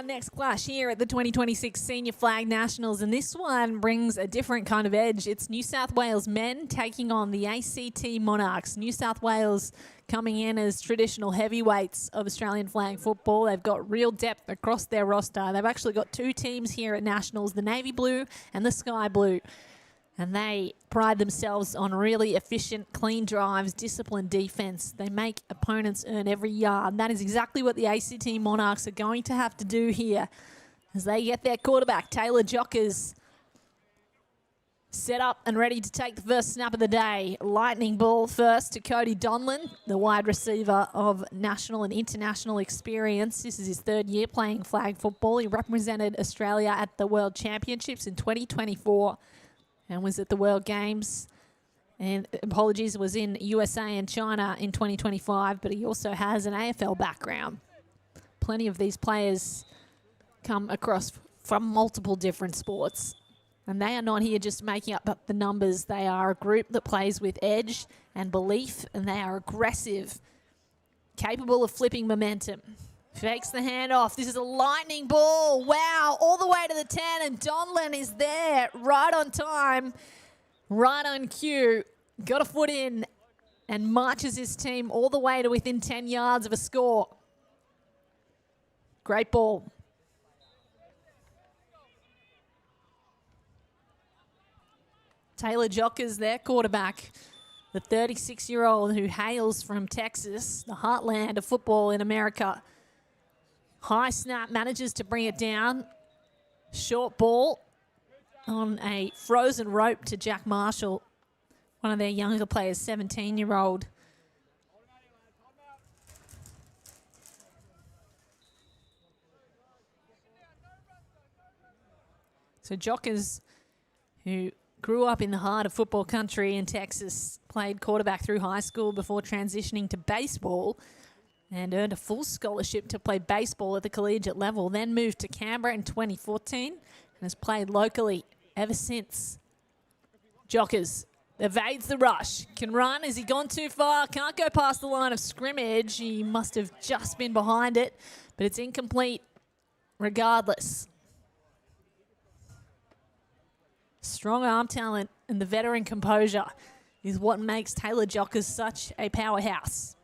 our next clash here at the 2026 Senior Flag Nationals, and this one brings a different kind of edge. It's New South Wales men taking on the ACT Monarchs. New South Wales coming in as traditional heavyweights of Australian flag football. They've got real depth across their roster. They've actually got two teams here at Nationals, the Navy Blue and the Sky Blue. And they pride themselves on really efficient, clean drives, disciplined defense. They make opponents earn every yard. And that is exactly what the ACT Monarchs are going to have to do here as they get their quarterback, Taylor Jockers, set up and ready to take the first snap of the day. Lightning ball first to Cody Donlan, the wide receiver of national and international experience. This is his third year playing flag football. He represented Australia at the World Championships in 2024. And was at the World Games, and apologies, was in USA and China in 2025, but he also has an AFL background. Plenty of these players come across from multiple different sports, and they are not here just making up the numbers. They are a group that plays with edge and belief, and they are aggressive, capable of flipping momentum. Fakes the handoff. This is a lightning ball. Wow, all the way to the 10, and Donlan is there right on time, right on cue. Got a foot in and marches his team all the way to within 10 yards of a score. Great ball. Taylor Jockers, their quarterback, the 36-year-old who hails from Texas, the heartland of football in America. High snap, manages to bring it down. Short ball on a frozen rope to Jack Marshall, one of their younger players, 17-year-old. So Jockers, who grew up in the heart of football country in Texas, played quarterback through high school before transitioning to baseball, and earned a full scholarship to play baseball at the collegiate level, then moved to Canberra in 2014 and has played locally ever since. Jockers evades the rush. Can run. Has he gone too far? Can't go past the line of scrimmage. He must have just been behind it, but it's incomplete regardless. Strong arm talent and the veteran composure is what makes Taylor Jockers such a powerhouse.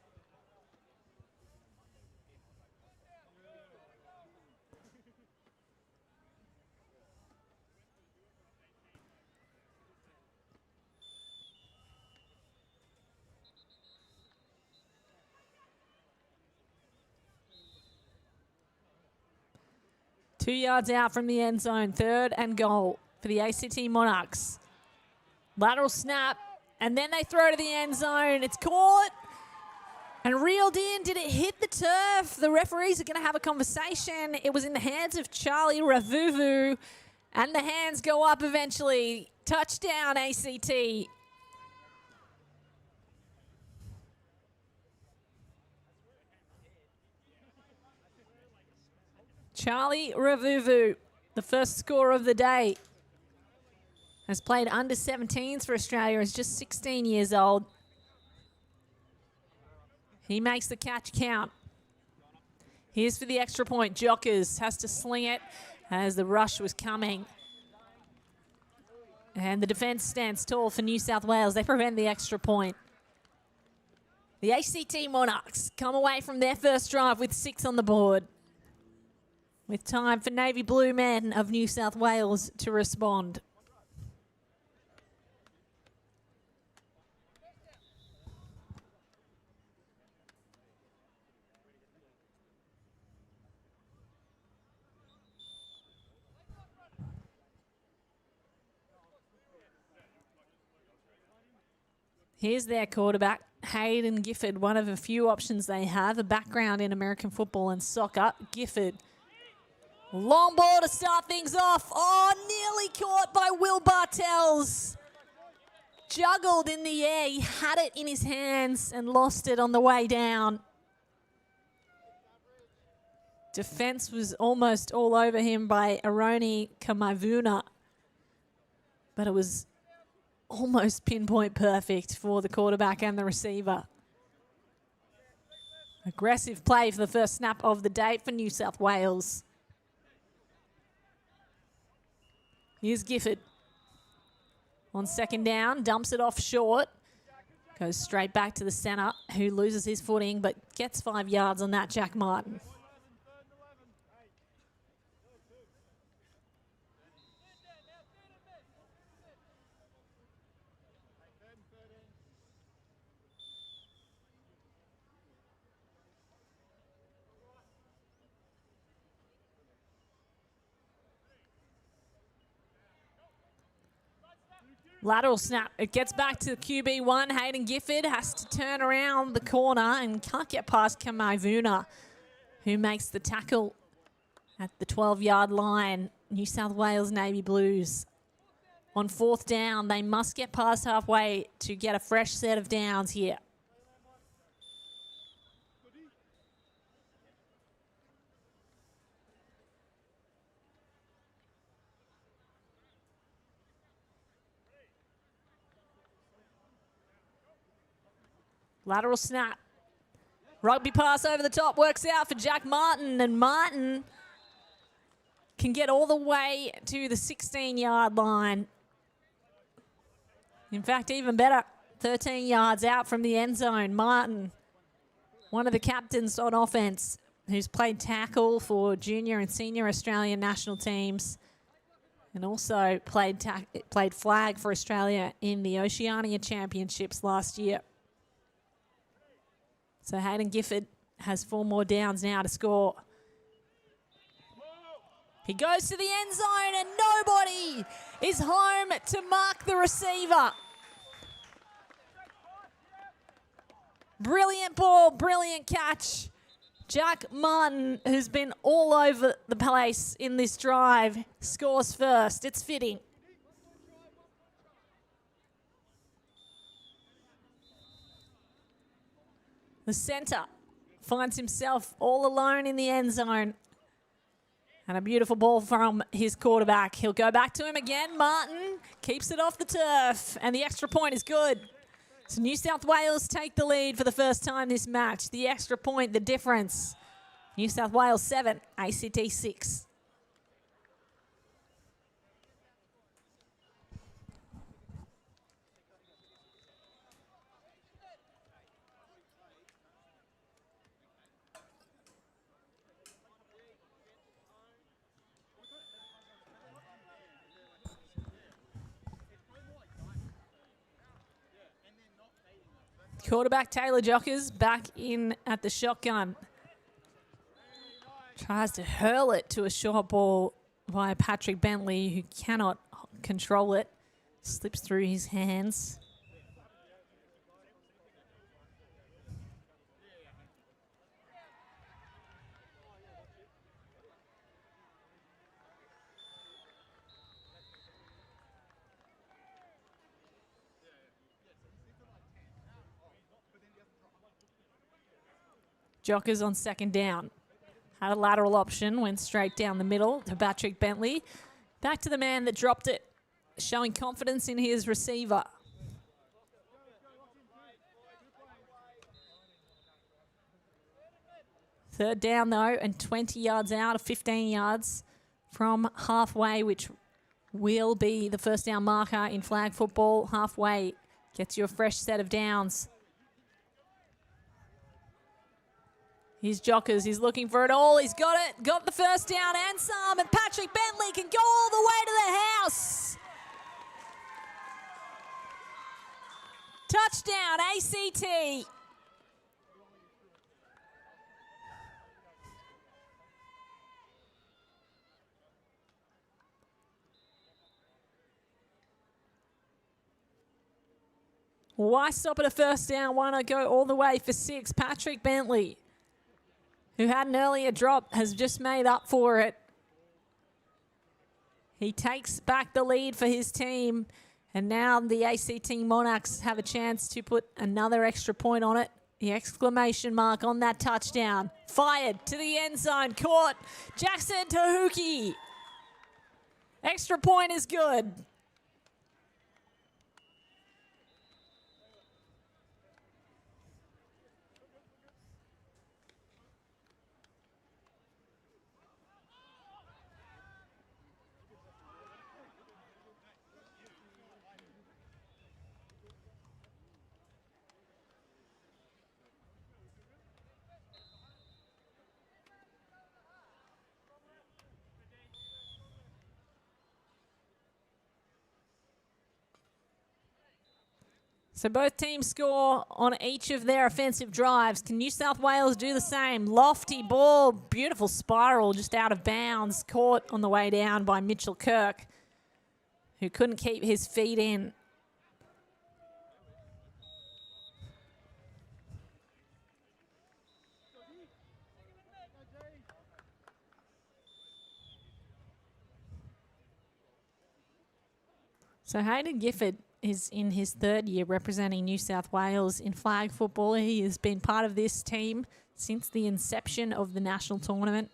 Two yards out from the end zone, 3rd and goal for the ACT Monarchs. Lateral snap, and then they throw to the end zone. It's caught and reeled in. Did it hit the turf? The referees are going to have a conversation. It was in the hands of Charlie Ravuvu, and the hands go up eventually. Touchdown, ACT. Charlie Ravuvu, the first scorer of the day, has played under 17s for Australia, is just 16 years old. He makes the catch count. Here's for the extra point. Jockers has to sling it as the rush was coming. And the defence stands tall for New South Wales. They prevent the extra point. The ACT Monarchs come away from their first drive with 6 on the board, with time for Navy Blue men of New South Wales to respond. Here's their quarterback, Hayden Gifford, one of a few options they have, a background in American football and soccer. Gifford. Long ball to start things off. Oh, nearly caught by Will Bartells. Juggled in the air. He had it in his hands and lost it on the way down. Defense was almost all over him by Aroni Kamavuna, but it was almost pinpoint perfect for the quarterback and the receiver. Aggressive play for the first snap of the day for New South Wales. Here's Gifford. On second down, dumps it off short. Goes straight back to the centre, who loses his footing, but gets 5 yards on that, Jack Martin. Lateral snap. It gets back to QB1. Hayden Gifford has to turn around the corner and can't get past Kamaivuna, who makes the tackle at the 12-yard line. New South Wales Navy Blues. On fourth down, they must get past halfway to get a fresh set of downs here. Lateral snap. Rugby pass over the top works out for Jack Martin, and Martin can get all the way to the 16-yard line. In fact, even better, 13 yards out from the end zone. Martin, one of the captains on offense, who's played tackle for junior and senior Australian national teams, and also played flag for Australia in the Oceania Championships last year. So Hayden Gifford has 4 more downs now to score. He goes to the end zone and nobody is home to mark the receiver. Brilliant ball, brilliant catch. Jack Martin, who's been all over the place in this drive, scores first. It's fitting. The centre finds himself all alone in the end zone. And a beautiful ball from his quarterback. He'll go back to him again. Martin keeps it off the turf. And the extra point is good. So New South Wales take the lead for the first time this match. The extra point, the difference. New South Wales 7, ACT 6. Quarterback Taylor Jockers back in at the shotgun. Tries to hurl it to a short ball via Patrick Bentley, who cannot control it. Slips through his hands. Jockers on second down. Had a lateral option, went straight down the middle to Patrick Bentley. Back to the man that dropped it, showing confidence in his receiver. Third down, though, and 20 yards out of 15 yards from halfway, which will be the first down marker in flag football. Halfway gets you a fresh set of downs. Here's Jockers, he's looking for it all, he's got it, got the first down and some, and Patrick Bentley can go all the way to the house. Touchdown, ACT. Why stop at a first down? Why not go all the way for 6? Patrick Bentley, who had an earlier drop, has just made up for it. He takes back the lead for his team, and now the ACT Monarchs have a chance to put another extra point on it. The exclamation mark on that touchdown. Fired to the end zone, caught. Jackson Tahuki. Extra point is good. So both teams score on each of their offensive drives. Can New South Wales do the same? Lofty ball, beautiful spiral just out of bounds, caught on the way down by Mitchell Kirk, who couldn't keep his feet in. So Hayden Gifford is in his third year representing New South Wales in flag football. He has been part of this team since the inception of the national tournament.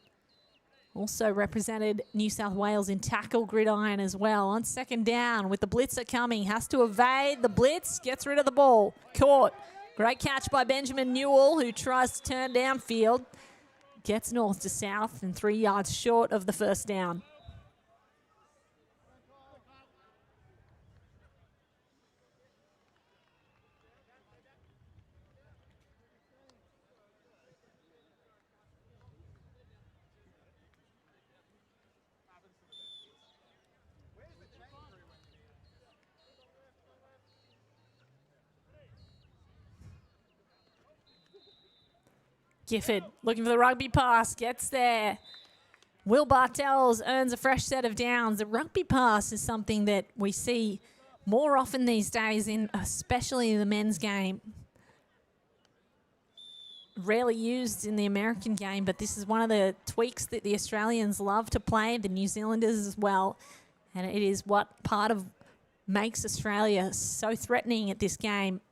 Also represented New South Wales in tackle gridiron as well. On second down with the blitzer coming, has to evade the blitz, gets rid of the ball. Caught. Great catch by Benjamin Newell, who tries to turn downfield. Gets north to south and 3 yards short of the first down. Gifford looking for the rugby pass, gets there. Will Bartell earns a fresh set of downs. The rugby pass is something that we see more often these days, in especially the men's game. Rarely used in the American game, but this is one of the tweaks that the Australians love to play, the New Zealanders as well. And it is what part of makes Australia so threatening at this game.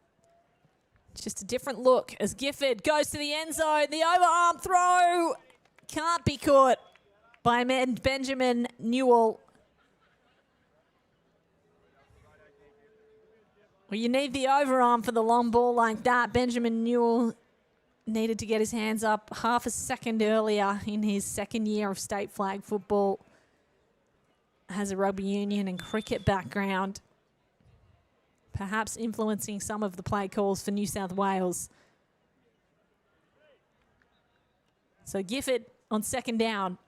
It's just a different look as Gifford goes to the end zone. The overarm throw can't be caught by Benjamin Newell. Well, you need the overarm for the long ball like that. Benjamin Newell needed to get his hands up half a second earlier in his second year of state flag football. Has a rugby union and cricket background, perhaps influencing some of the play calls for New South Wales. So Gifford on second down.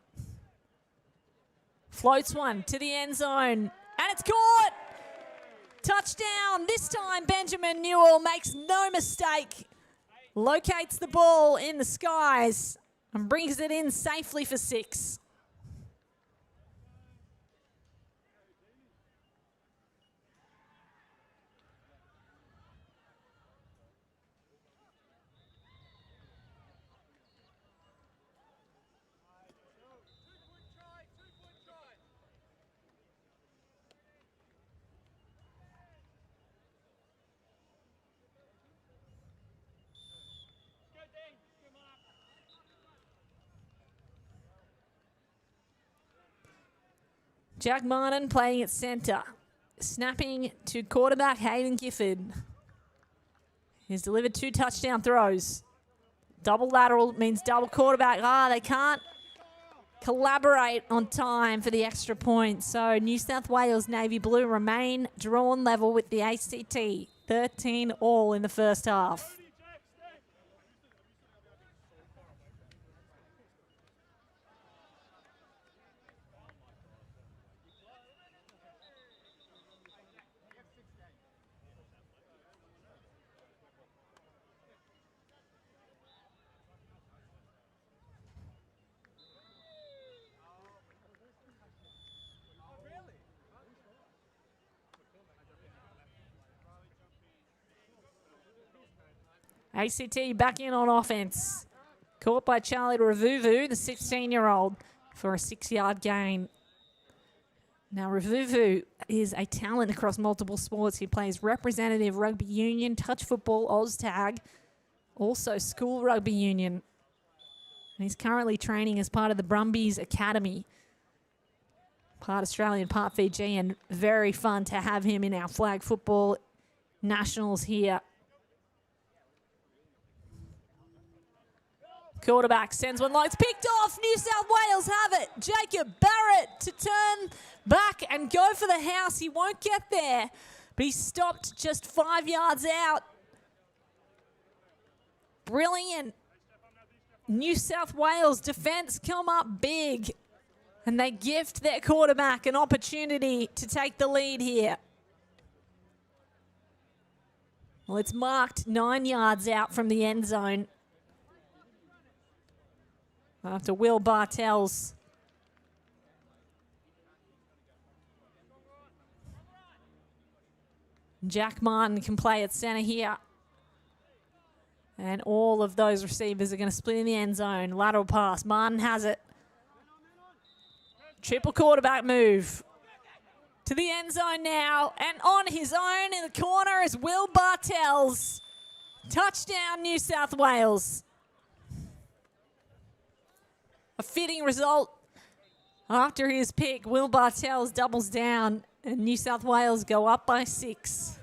Floats one to the end zone, and it's caught! Touchdown! This time Benjamin Newell makes no mistake. Locates the ball in the skies and brings it in safely for 6. Jack Martin playing at centre. Snapping to quarterback Hayden Gifford. He's delivered 2 touchdown throws. Double lateral means double quarterback. They can't collaborate on time for the extra point. So New South Wales Navy Blue remain drawn level with the ACT. 13 all in the first half. ACT back in on offense. Caught by Charlie Ravuvu, the 16-year-old, for a 6-yard gain. Now, Ravuvu is a talent across multiple sports. He plays representative rugby union, touch football, OzTag, also school rugby union. And he's currently training as part of the Brumbies Academy. Part Australian, part Fiji, and very fun to have him in our flag football nationals here. Quarterback sends one low. It's picked off. New South Wales have it. Jacob Barrett to turn back and go for the house. He won't get there, but he stopped just 5 yards out. Brilliant. New South Wales defense come up big, and they gift their quarterback an opportunity to take the lead here. Well, it's marked 9 yards out from the end zone. After Will Bartell's Jack Martin can play at centre here. And all of those receivers are going to split in the end zone. Lateral pass. Martin has it. Triple quarterback move. To the end zone now. And on his own in the corner is Will Bartell's. Touchdown, New South Wales. A fitting result after his pick. Will Bartell's doubles down and New South Wales go up by 6.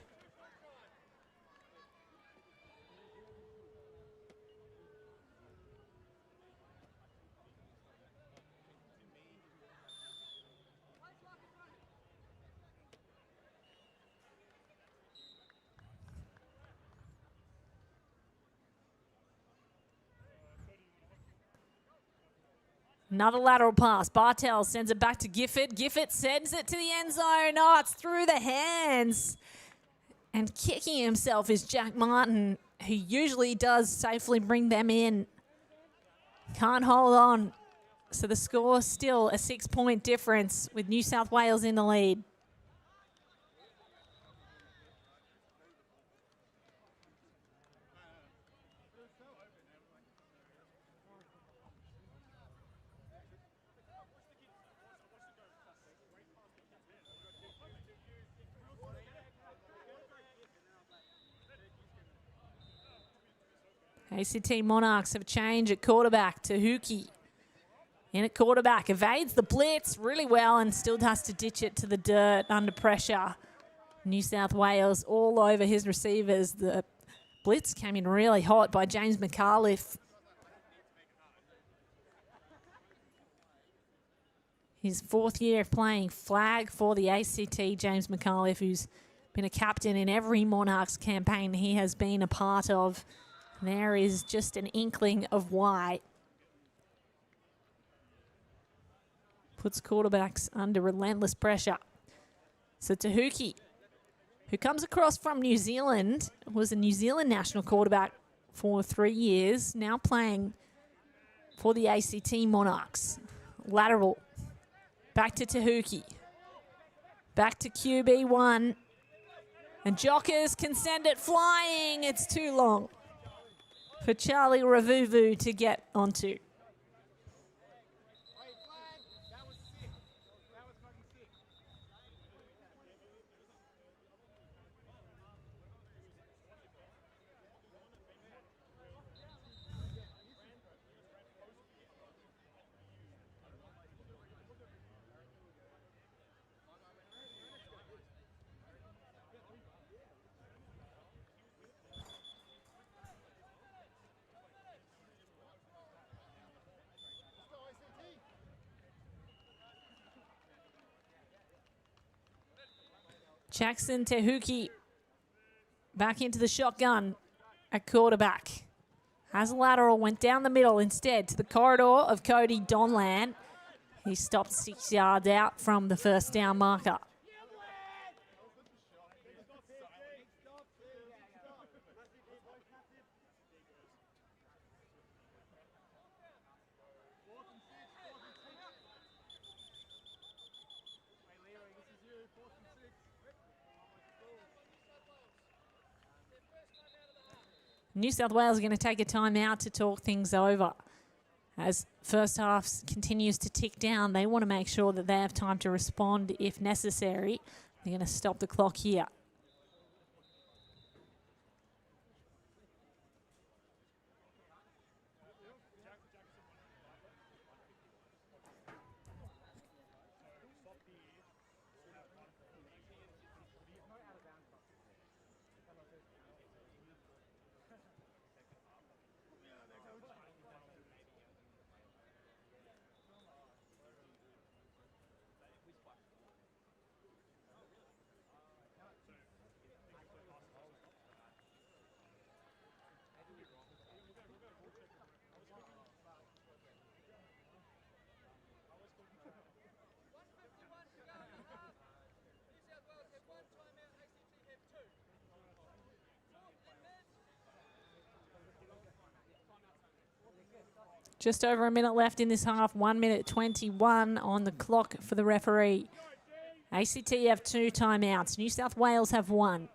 Another lateral pass. Bartell sends it back to Gifford. Gifford sends it to the end zone. Oh, it's through the hands. And kicking himself is Jack Martin, who usually does safely bring them in. Can't hold on. So the score still a 6-point difference with New South Wales in the lead. ACT Monarchs have changed at quarterback to Hookey. In at quarterback, evades the blitz really well and still has to ditch it to the dirt under pressure. New South Wales all over his receivers. The blitz came in really hot by James McAuliffe. His 4th year of playing flag for the ACT, James McAuliffe, who's been a captain in every Monarchs campaign he has been a part of. There is just an inkling of why. Puts quarterbacks under relentless pressure. So Tahuki, who comes across from New Zealand, was a New Zealand national quarterback for 3 years, now playing for the ACT Monarchs. Lateral. Back to Tahuki. Back to QB1. And Jockers can send it flying. It's too long for Charlie Ravuvu to get onto. Jackson Tehuki back into the shotgun at quarterback. Has a lateral, went down the middle instead to the corridor of Cody Donlan. He stopped 6 yards out from the first down marker. New South Wales are going to take a timeout to talk things over. As first half continues to tick down, they want to make sure that they have time to respond if necessary. They're going to stop the clock here. Just over a minute left in this half. 1 minute 21 on the clock for the referee. ACT have 2 timeouts. New South Wales have 1.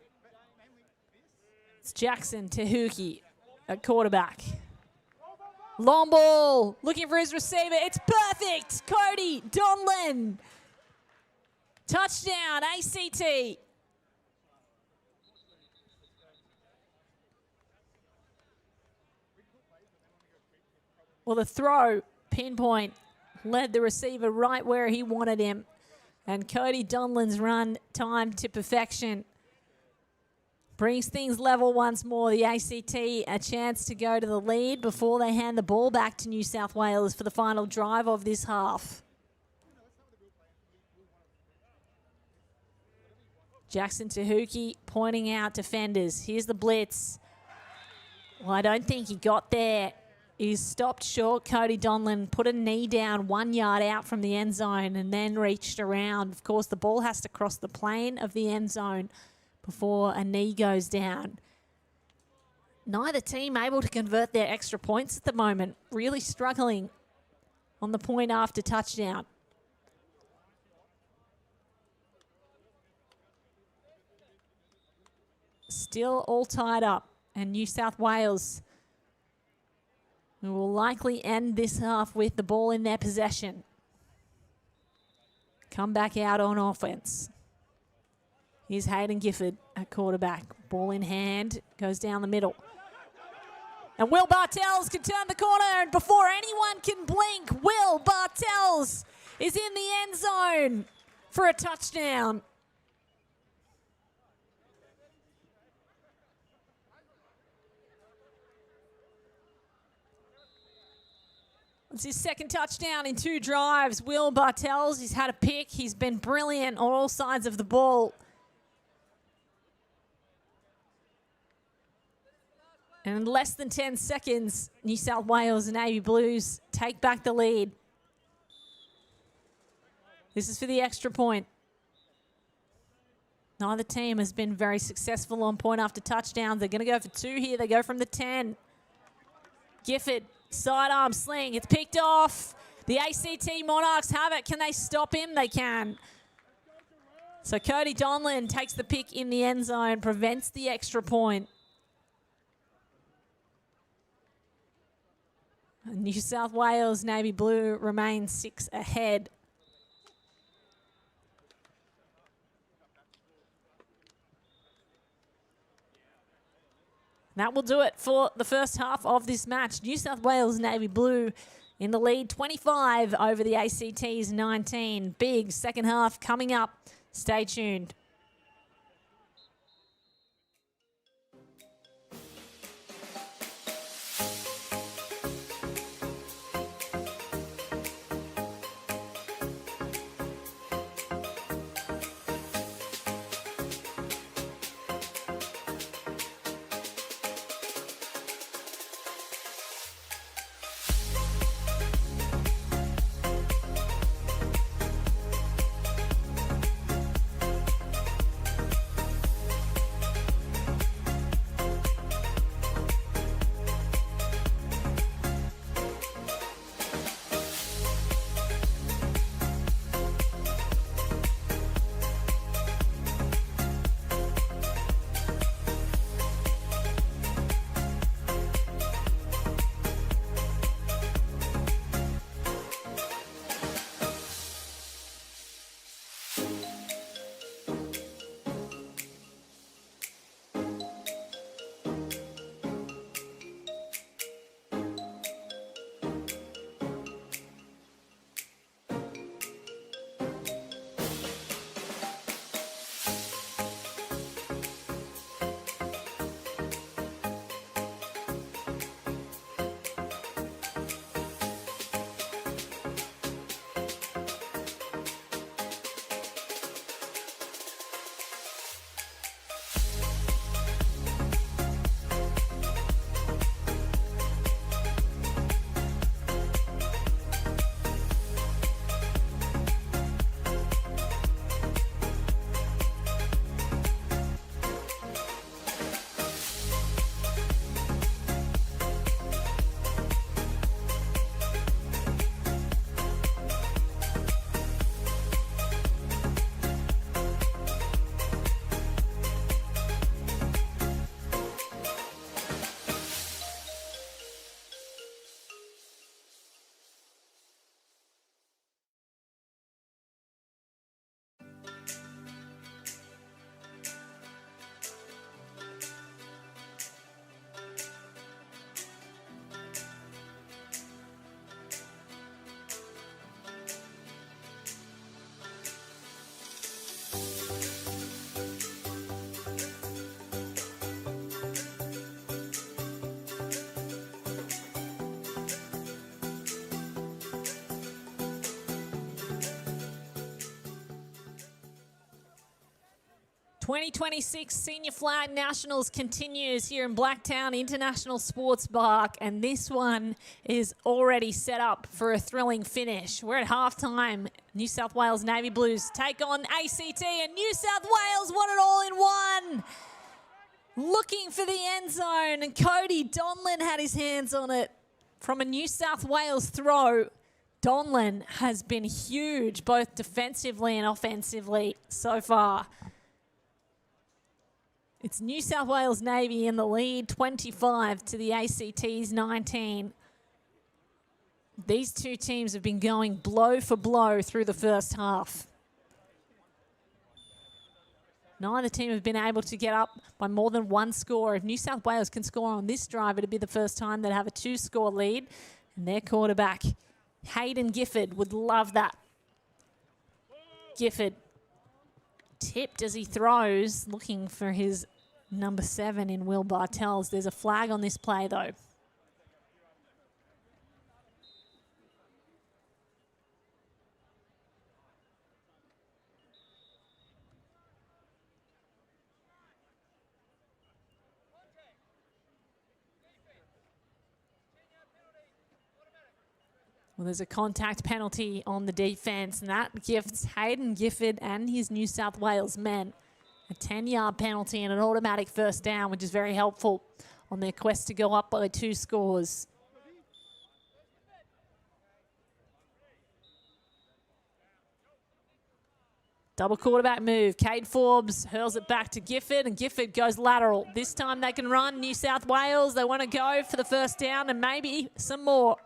It's Jackson Tehuki at quarterback. Long ball, looking for his receiver. It's perfect. Cody Donlan. Touchdown, ACT. Well, the throw, pinpoint, led the receiver right where he wanted him. And Cody Donlan's run timed to perfection brings things level once more. The ACT a chance to go to the lead before they hand the ball back to New South Wales for the final drive of this half. Jackson Tehuki pointing out defenders. Here's the blitz. Well, I don't think he got there. He's stopped short. Cody Donlan put a knee down 1 yard out from the end zone and then reached around. Of course, the ball has to cross the plane of the end zone before a knee goes down. Neither team able to convert their extra points at the moment. Really struggling on the point after touchdown. Still all tied up, and New South Wales will likely end this half with the ball in their possession. Come back out on offense. Here's Hayden Gifford at quarterback. Ball in hand, goes down the middle. And Will Bartells can turn the corner, and before anyone can blink, Will Bartells is in the end zone for a touchdown. It's his second touchdown in 2 drives. Will Bartells, he's had a pick. He's been brilliant on all sides of the ball. And in less than 10 seconds, New South Wales and Navy Blues take back the lead. This is for the extra point. Neither team has been very successful on point after touchdowns. They're going to go for 2 here. They go from the 10. Gifford. Sidearm sling. It's picked off. The ACT Monarchs have it. Can they stop him? They can. So Cody Donlan takes the pick in the end zone, prevents the extra point. New South Wales Navy Blue remains 6 ahead. That will do it for the first half of this match. New South Wales Navy Blue in the lead, 25 over the ACT's 19. Big second half coming up. Stay tuned. 2026 Senior Flag Nationals continues here in Blacktown International Sports Park, and this one is already set up for a thrilling finish. We're at halftime. New South Wales Navy Blues take on ACT, and New South Wales won it all in one. Looking for the end zone, and Cody Donlan had his hands on it from a New South Wales throw. Donlan has been huge, both defensively and offensively so far. It's New South Wales Navy in the lead, 25 to the ACT's 19. These two teams have been going blow for blow through the first half. Neither team have been able to get up by more than one score. If New South Wales can score on this drive, it'll be the first time they'd have a two-score lead. And their quarterback, Hayden Gifford, would love that. Gifford tipped as he throws, looking for his number 7 in Will Bartels. There's a flag on this play, though. Well, there's a contact penalty on the defense, and that gifts Hayden Gifford and his New South Wales men a 10-yard penalty and an automatic first down, which is very helpful on their quest to go up by 2 scores. Double quarterback move. Cade Forbes hurls it back to Gifford, and Gifford goes lateral. This time they can run. New South Wales, they want to go for the first down and maybe some more.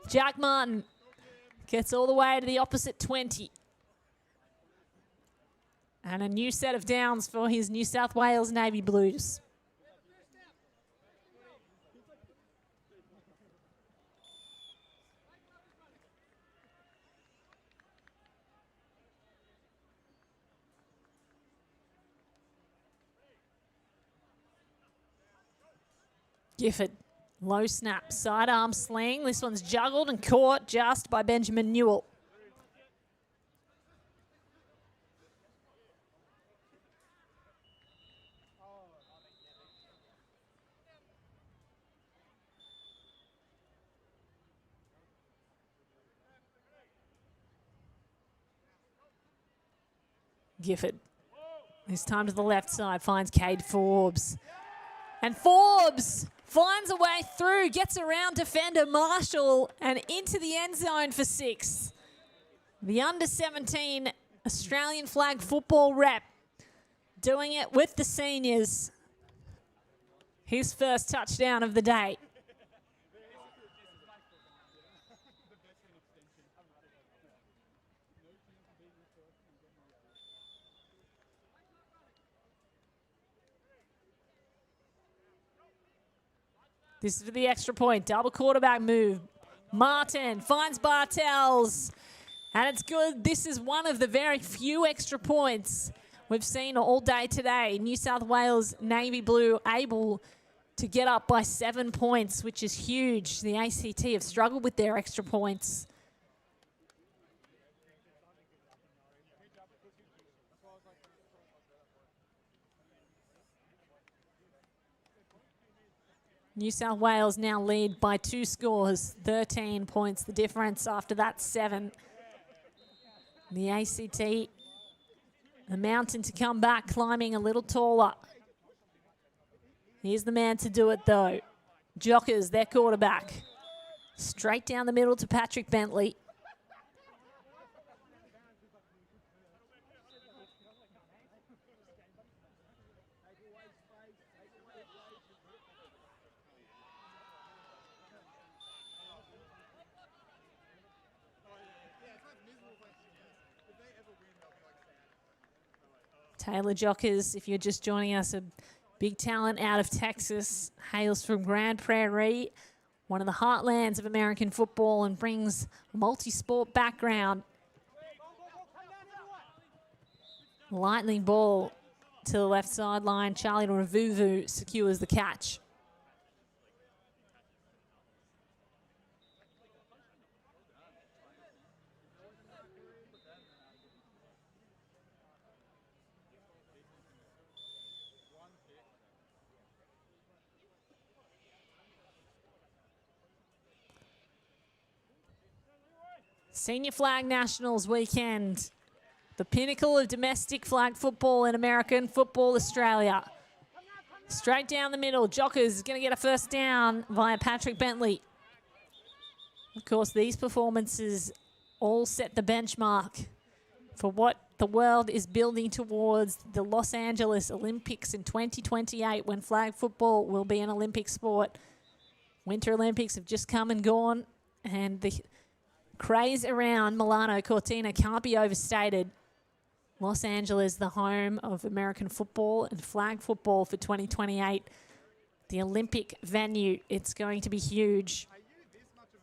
Jack Martin gets all the way to the opposite 20. And a new set of downs for his New South Wales Navy Blues. Gifford, low snap, sidearm sling. This one's juggled and caught just by Benjamin Newell. Gifford, this time to the left side, finds Cade Forbes. And Forbes finds a way through, gets around defender Marshall and into the end zone for 6. The under-17 Australian flag football rep doing it with the seniors. His first touchdown of the day. This is for the extra point. Double quarterback move. Martin finds Bartels. And it's good. This is one of the very few extra points we've seen all day today. New South Wales Navy Blue able to get up by 7 points, which is huge. The ACT have struggled with their extra points. New South Wales now lead by 2 scores, 13 points the difference. After that, 7. The ACT, a mountain to come back, climbing a little taller. Here's the man to do it, though. Jockers, their quarterback. Straight down the middle to Patrick Bentley. Taylor Jockers, if you're just joining us, a big talent out of Texas, hails from Grand Prairie, one of the heartlands of American football, and brings a multi-sport background. Lightning ball to the left sideline. Charlie Ravuvu secures the catch. Senior Flag Nationals weekend. The pinnacle of domestic flag football in American Football Australia. Straight down the middle. Jockers is going to get a first down via Patrick Bentley. Of course, these performances all set the benchmark for what the world is building towards the Los Angeles Olympics in 2028, when flag football will be an Olympic sport. Winter Olympics have just come and gone, and the craze around Milano Cortina can't be overstated. Los Angeles, the home of American football and flag football for 2028. The Olympic venue, it's going to be huge.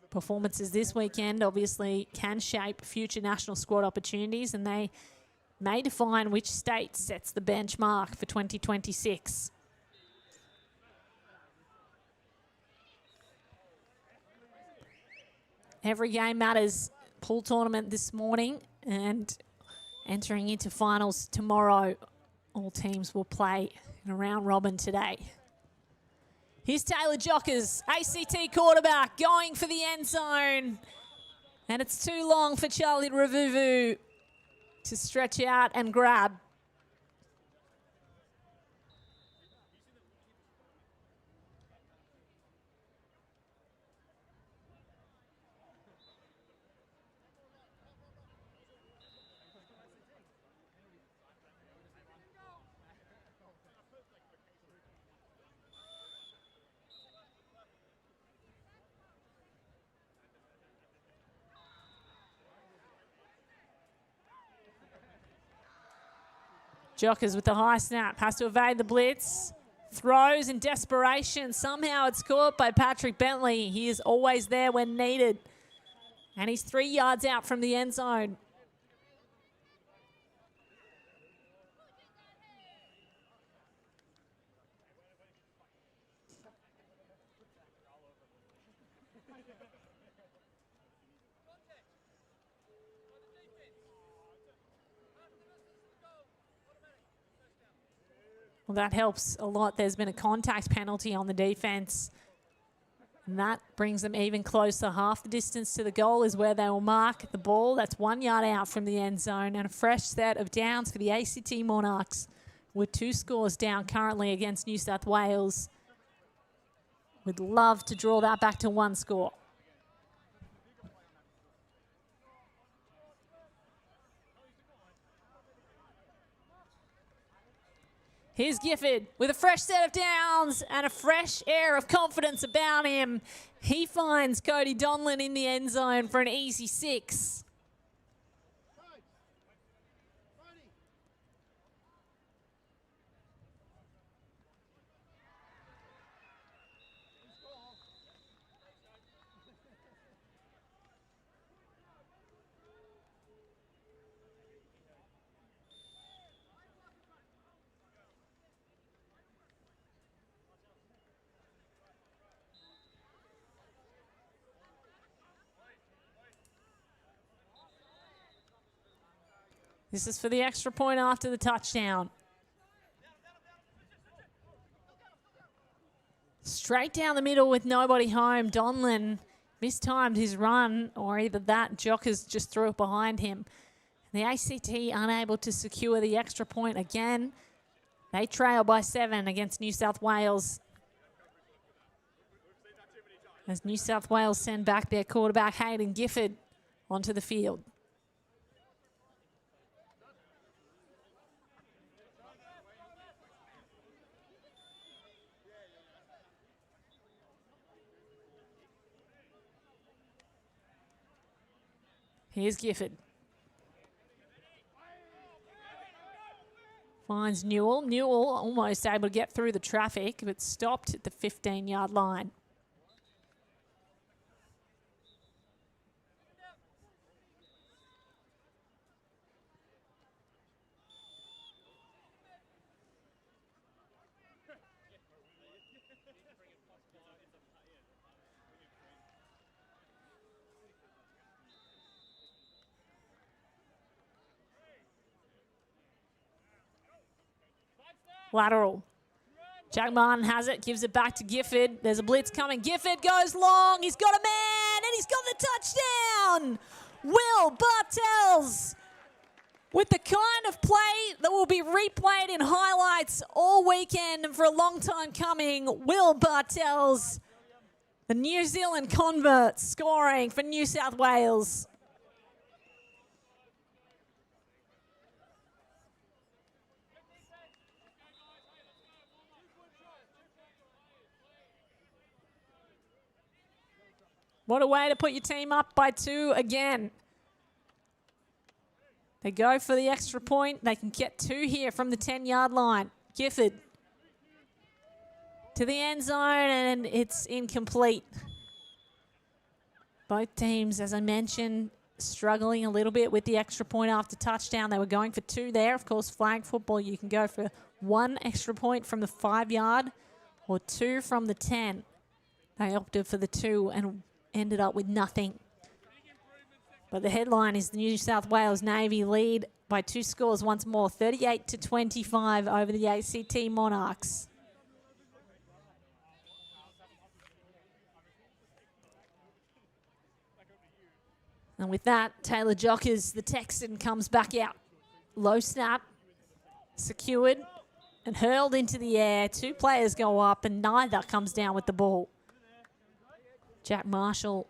Performances this weekend obviously can shape future national squad opportunities, and they may define which state sets the benchmark for 2026. Every game matters. Pool tournament this morning and entering into finals tomorrow. All teams will play in a round robin today. Here's Taylor Jockers, ACT quarterback, going for the end zone. And it's too long for Charlie Ravuvu to stretch out and grab. Jockers with the high snap, has to evade the blitz. Throws in desperation. Somehow it's caught by Patrick Bentley. He is always there when needed. And he's 3 yards out from the end zone. Well, that helps a lot. There's been a contact penalty on the defense, and that brings them even closer. Half the distance to the goal is where they will mark the ball. That's 1 yard out from the end zone, and a fresh set of downs for the ACT Monarchs, with 2 scores down currently against New South Wales. Would love to draw that back to 1 score. Here's Gifford with a fresh set of downs and a fresh air of confidence about him. He finds Cody Donlan in the end zone for an easy 6. This is for the extra point after the touchdown. Straight down the middle with nobody home. Donlan mistimed his run, or either that, Jockers just threw it behind him. The ACT unable to secure the extra point again. They trail by 7 against New South Wales, as New South Wales send back their quarterback Hayden Gifford onto the field. Here's Gifford. Finds Newell. Newell almost able to get through the traffic, but stopped at the 15-yard line. Lateral. Jack Martin has it, gives it back to Gifford. There's a blitz coming. Gifford goes long. He's got a man, and he's got the touchdown. Will Bartells with the kind of play that will be replayed in highlights all weekend and for a long time coming. Will Bartells, the New Zealand convert, scoring for New South Wales. What a way to put your team up by 2 again. They go for the extra point. They can get 2 here from the 10-yard line. Gifford to the end zone, and it's incomplete. Both teams, as I mentioned, struggling a little bit with the extra point after touchdown. They were going for 2 there. Of course, flag football, you can go for 1 extra point from the 5-yard or 2 from the 10. They opted for the 2 and ended up with nothing. But the headline is the New South Wales Navy lead by 2 scores once more, 38-25 over the ACT Monarchs. And with that, Taylor Jockers, the Texan, comes back out. Low snap, secured, and hurled into the air. 2 players go up, and neither comes down with the ball. Jack Marshall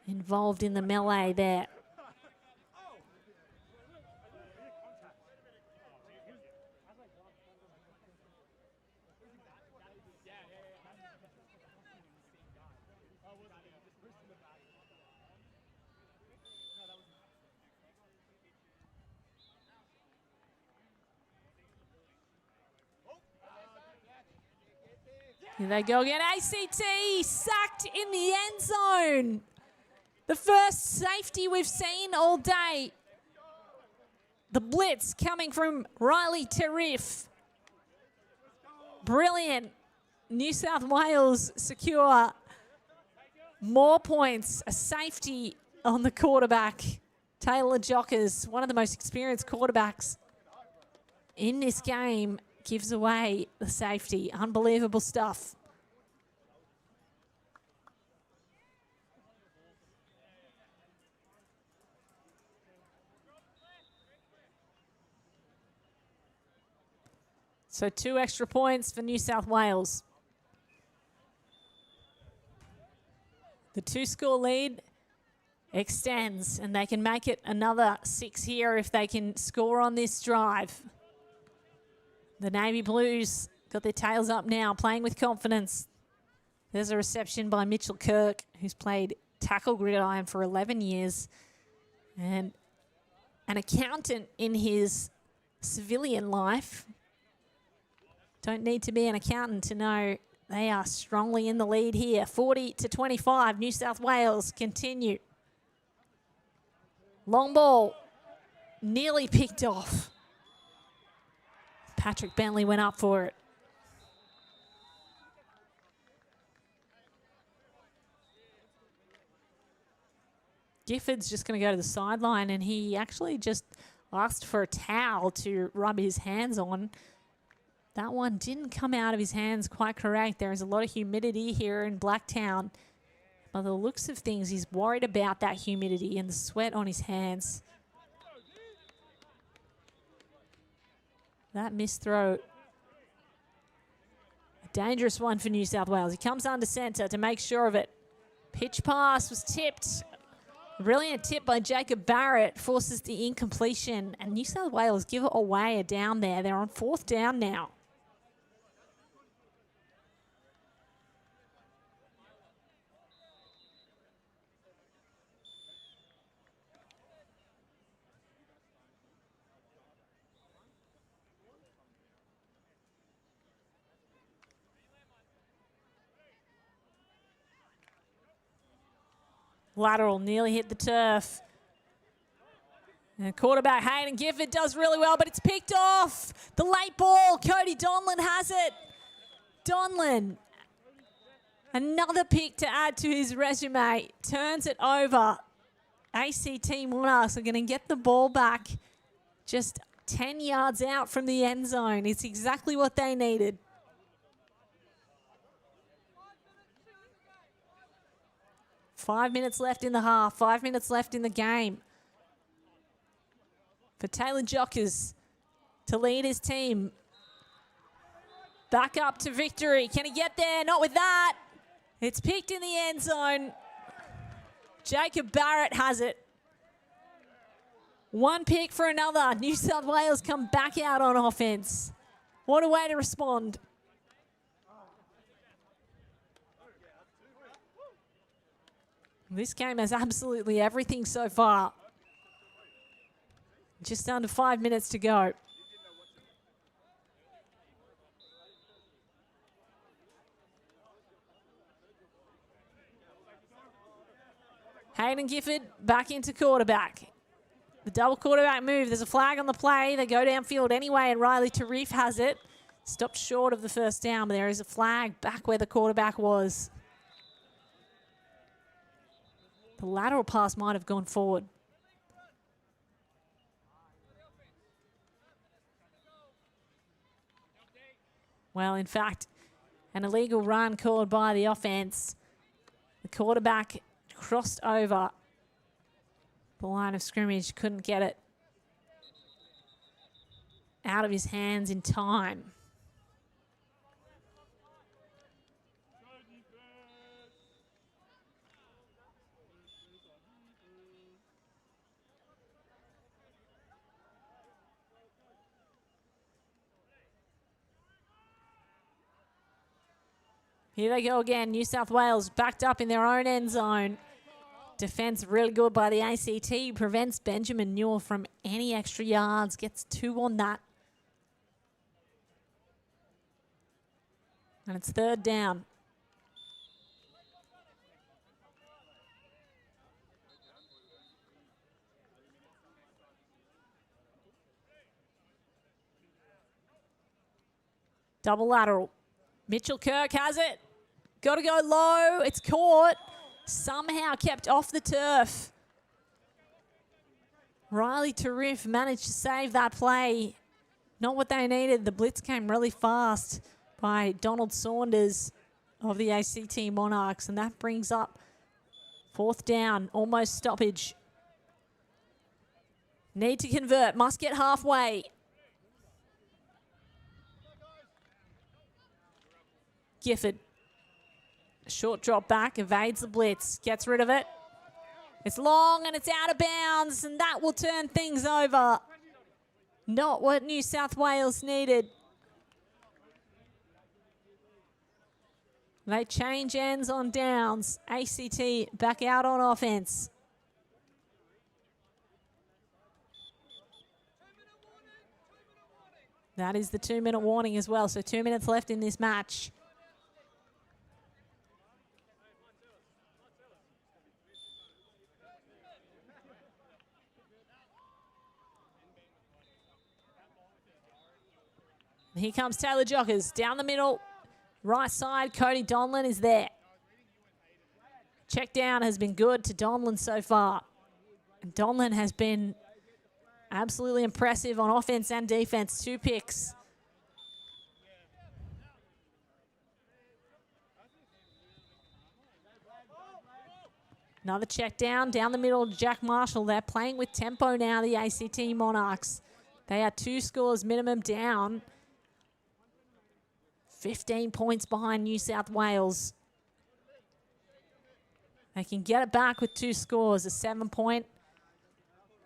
involved in the melee there. Here they go again. ACT sacked in the end zone. The first safety we've seen all day. The blitz coming from Riley Terriff. Brilliant. New South Wales secure more points. A safety on the quarterback. Taylor Jockers, one of the most experienced quarterbacks in this game, gives away the safety. Unbelievable stuff. So 2 extra points for New South Wales. The 2-score lead extends, and they can make it another 6 here if they can score on this drive. The Navy Blues got their tails up now, playing with confidence. There's a reception by Mitchell Kirk, who's played tackle gridiron for 11 years and an accountant in his civilian life. Don't need to be an accountant to know they are strongly in the lead here. 40-25, New South Wales continue. Long ball, nearly picked off. Patrick Bentley went up for it. Gifford's just going to go to the sideline, and he actually just asked for a towel to rub his hands on. That one didn't come out of his hands quite correct. There is a lot of humidity here in Blacktown. By the looks of things, he's worried about that humidity and the sweat on his hands. That missed throw. A dangerous one for New South Wales. He comes under centre to make sure of it. Pitch pass was tipped. Brilliant tip by Jacob Barrett. Forces the incompletion. And New South Wales give away a down there. They're on 4th down now. Lateral nearly hit the turf. And quarterback Hayden Gifford does really well, but it's picked off. The late ball, Cody Donlan has it. Donlan, another pick to add to his resume, turns it over. ACT Monarchs are going to get the ball back just 10 yards out from the end zone. It's exactly what they needed. 5 minutes left in the half, 5 minutes left in the game. For Taylor Jockers to lead his team back up to victory. Can he get there? Not with that. It's picked in the end zone. Jacob Barrett has it. One pick for another. New South Wales come back out on offense. What a way to respond. This game has absolutely everything so far. Just under 5 minutes to go. Hayden Gifford back into quarterback. The double quarterback move. There's a flag on the play. They go downfield anyway, and Riley Tarif has it. Stopped short of the first down, but there is a flag back where the quarterback was. The lateral pass might have gone forward. Well, in fact, an illegal run called by the offense. The quarterback crossed over the line of scrimmage, couldn't get it out of his hands in time. Here they go again. New South Wales backed up in their own end zone. Defense really good by the ACT. Prevents Benjamin Newell from any extra yards. Gets 2 on that. And it's 3rd down. Double lateral. Mitchell Kirk has it. Got to go low. It's caught. Somehow kept off the turf. Riley Tarif managed to save that play. Not what they needed. The blitz came really fast by Donald Saunders of the ACT Monarchs, and that brings up 4th down, almost stoppage. Need to convert, must get halfway. Gifford. Short drop back, evades the blitz, gets rid of it. It's long and it's out of bounds, and that will turn things over. Not what New South Wales needed. They change ends on downs. ACT back out on offense. That is the 2-minute warning as well, so 2 minutes left in this match. Here comes Taylor Jockers down the middle, right side. Cody Donlan is there. Check down has been good to Donlan so far. And Donlan has been absolutely impressive on offense and defense. 2 picks. Another check down the middle. Jack Marshall. They're playing with tempo now, the ACT Monarchs. They are 2 scores minimum down. 15 points behind New South Wales. They can get it back with 2 scores, a 7-point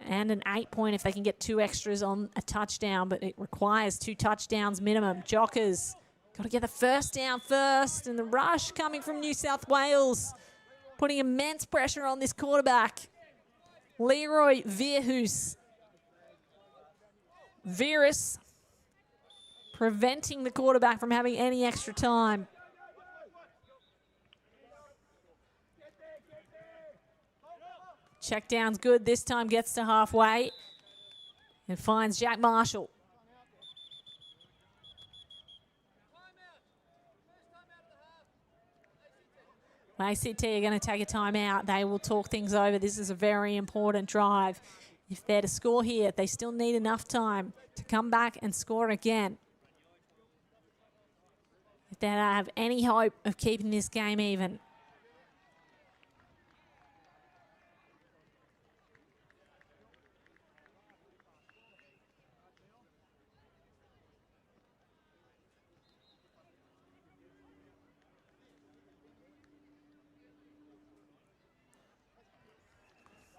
and an 8-point if they can get 2 extras on a touchdown, but it requires 2 touchdowns minimum. Jockers got to get the first down first, and the rush coming from New South Wales, putting immense pressure on this quarterback. Leroy Virus preventing the quarterback from having any extra time. Check down's good. This time gets to halfway and finds Jack Marshall. ACT are going to take a timeout. They will talk things over. This is a very important drive. If they're to score here, they still need enough time to come back and score again. If they have any hope of keeping this game even.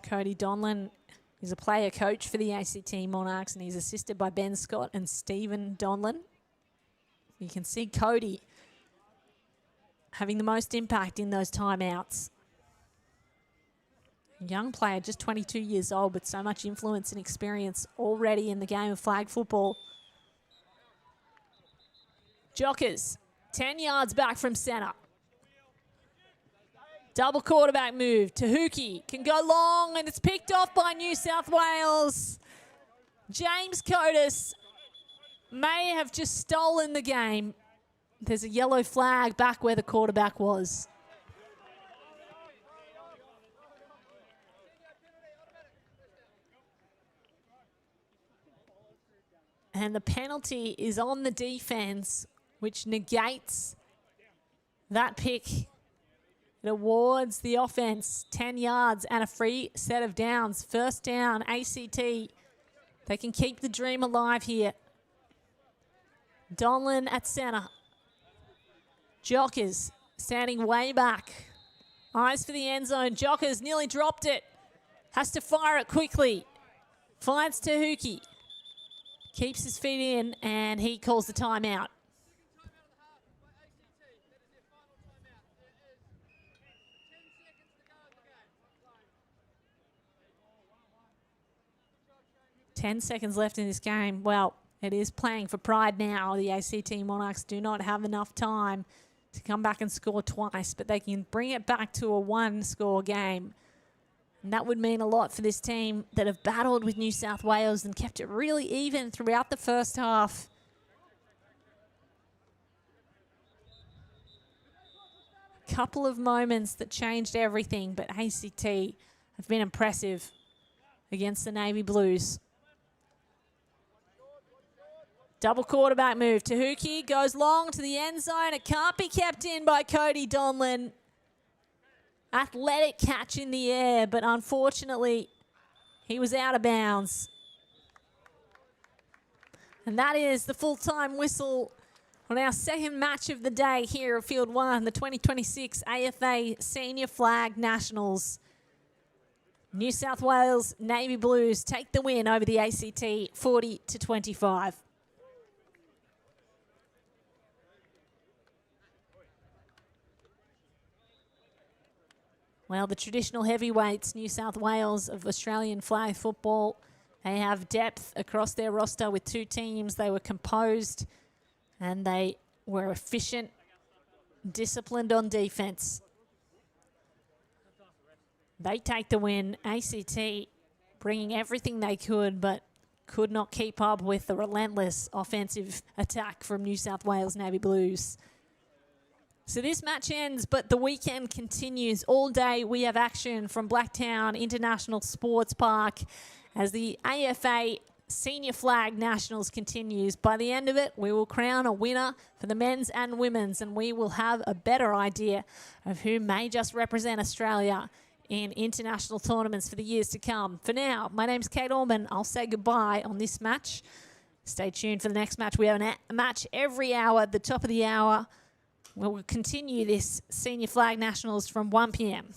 Cody Donlan is a player coach for the ACT Monarchs, and he's assisted by Ben Scott and Stephen Donlan. You can see Cody having the most impact in those timeouts. Young player, just 22 years old, but so much influence and experience already in the game of flag football. Jockers, 10 yards back from centre. Double quarterback move. Tahuki can go long, and it's picked off by New South Wales. James Cotis may have just stolen the game. There's a yellow flag back where the quarterback was. And the penalty is on the defense, which negates that pick. It awards the offense 10 yards and a free set of downs. First down, ACT. They can keep the dream alive here. Donlan at center. Jockers standing way back. Eyes for the end zone. Jockers nearly dropped it. Has to fire it quickly. Finds Tahuki. Keeps his feet in, and he calls the timeout. Ten seconds left in this game. Well, it is playing for pride now. The ACT Monarchs do not have enough time to come back and score twice, but they can bring it back to a one-score game. And that would mean a lot for this team that have battled with New South Wales and kept it really even throughout the first half. A couple of moments that changed everything, but ACT have been impressive against the Navy Blues. Double quarterback move. Tahuki goes long to the end zone. It can't be kept in by Cody Donlan. Athletic catch in the air, but unfortunately, he was out of bounds. And that is the full-time whistle on our second match of the day here at Field 1, the 2026 AFA Senior Flag Nationals. New South Wales Navy Blues take the win over the ACT 40-25. Well, the traditional heavyweights, New South Wales of Australian flag football, they have depth across their roster with two teams. They were composed and they were efficient, disciplined on defense. They take the win. ACT bringing everything they could, but could not keep up with the relentless offensive attack from New South Wales Navy Blues. So this match ends, but the weekend continues. All day we have action from Blacktown International Sports Park as the AFA Senior Flag Nationals continues. By the end of it, we will crown a winner for the men's and women's, and we will have a better idea of who may just represent Australia in international tournaments for the years to come. For now, my name's Kate Orman. I'll say goodbye on this match. Stay tuned for the next match. We have a match every hour at the top of the hour. We'll continue this Senior Flag Nationals from 1 p.m.